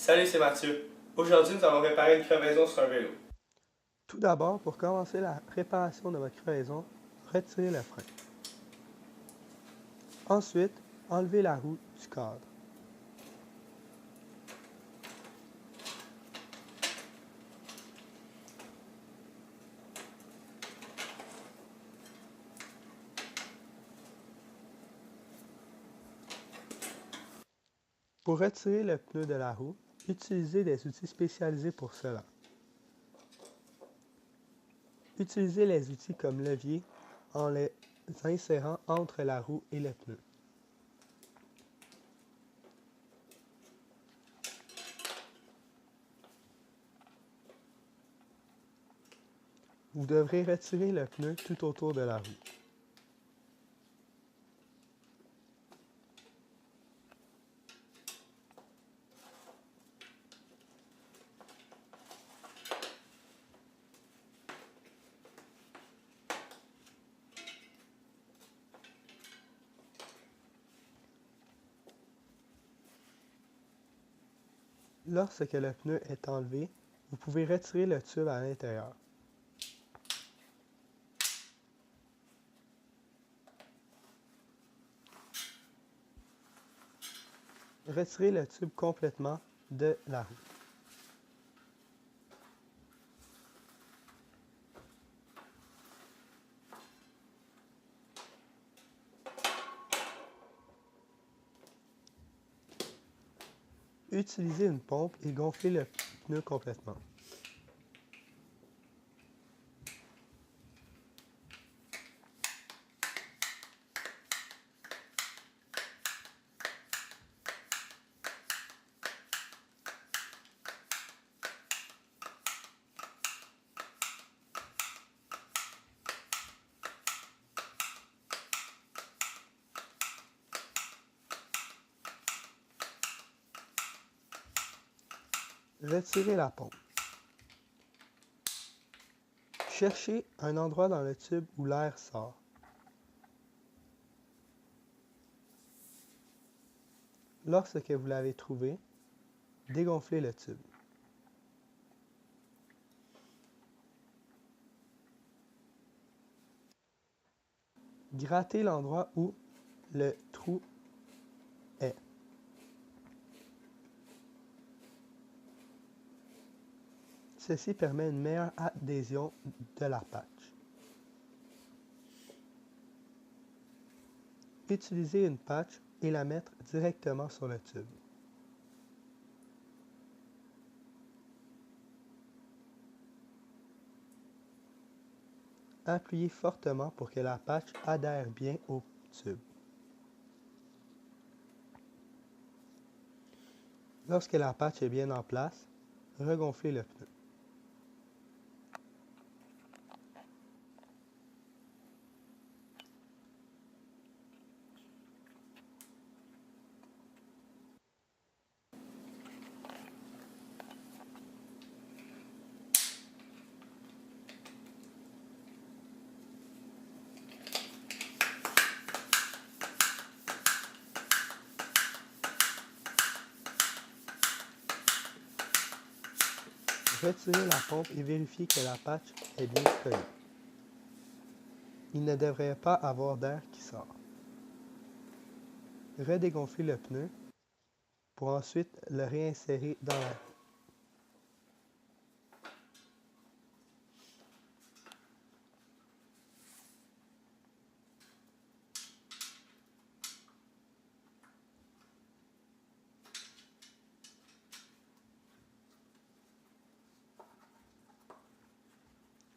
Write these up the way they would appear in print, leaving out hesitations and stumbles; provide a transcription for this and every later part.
Salut, c'est Mathieu. Aujourd'hui, nous allons réparer une crevaison sur un vélo. Tout d'abord, pour commencer la réparation de votre crevaison, retirez le frein. Ensuite, enlevez la roue du cadre. Pour retirer le pneu de la roue, utilisez des outils spécialisés pour cela. Utilisez les outils comme levier en les insérant entre la roue et le pneu. Vous devrez retirer le pneu tout autour de la roue. Lorsque le pneu est enlevé, vous pouvez retirer le tube à l'intérieur. Retirez le tube complètement de la roue. Utilisez une pompe et gonflez le pneu complètement. Retirez la pompe. Cherchez un endroit dans le tube où l'air sort. Lorsque vous l'avez trouvé, dégonflez le tube. Grattez l'endroit où le trou est. Ceci permet une meilleure adhésion de la patch. Utilisez une patch et la mettre directement sur le tube. Appuyez fortement pour que la patch adhère bien au tube. Lorsque la patch est bien en place, regonflez le pneu. Retirez la pompe et vérifiez que la patch est bien collée. Il ne devrait pas avoir d'air qui sort. Redégonflez le pneu pour ensuite le réinsérer dans la roue.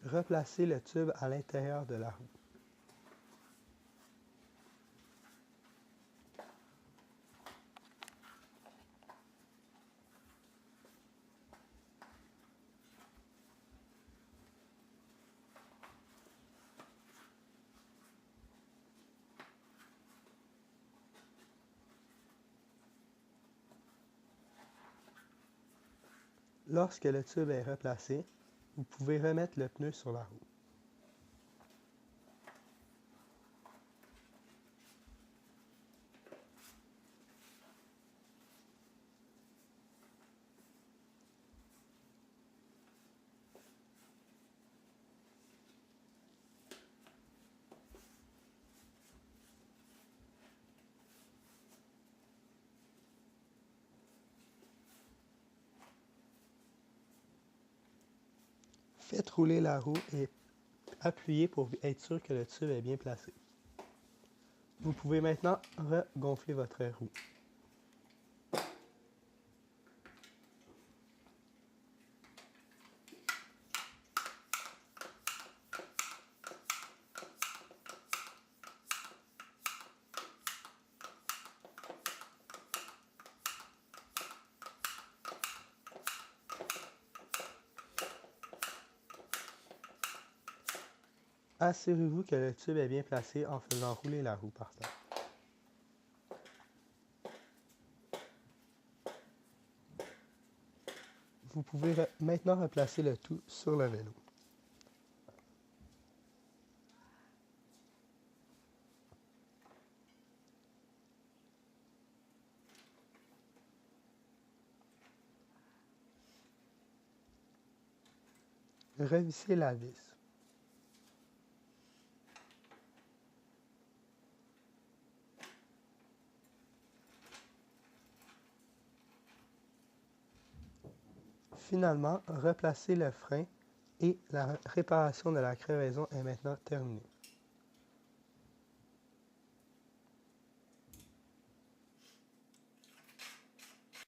Replacez le tube à l'intérieur de la roue. Lorsque le tube est replacé, vous pouvez remettre le pneu sur la roue. Faites rouler la roue et appuyez pour être sûr que le tube est bien placé. Vous pouvez maintenant regonfler votre roue. Assurez-vous que le tube est bien placé en faisant rouler la roue par terre. Vous pouvez maintenant replacer le tout sur le vélo. Revissez la vis. Finalement, replacez le frein et la réparation de la crevaison est maintenant terminée.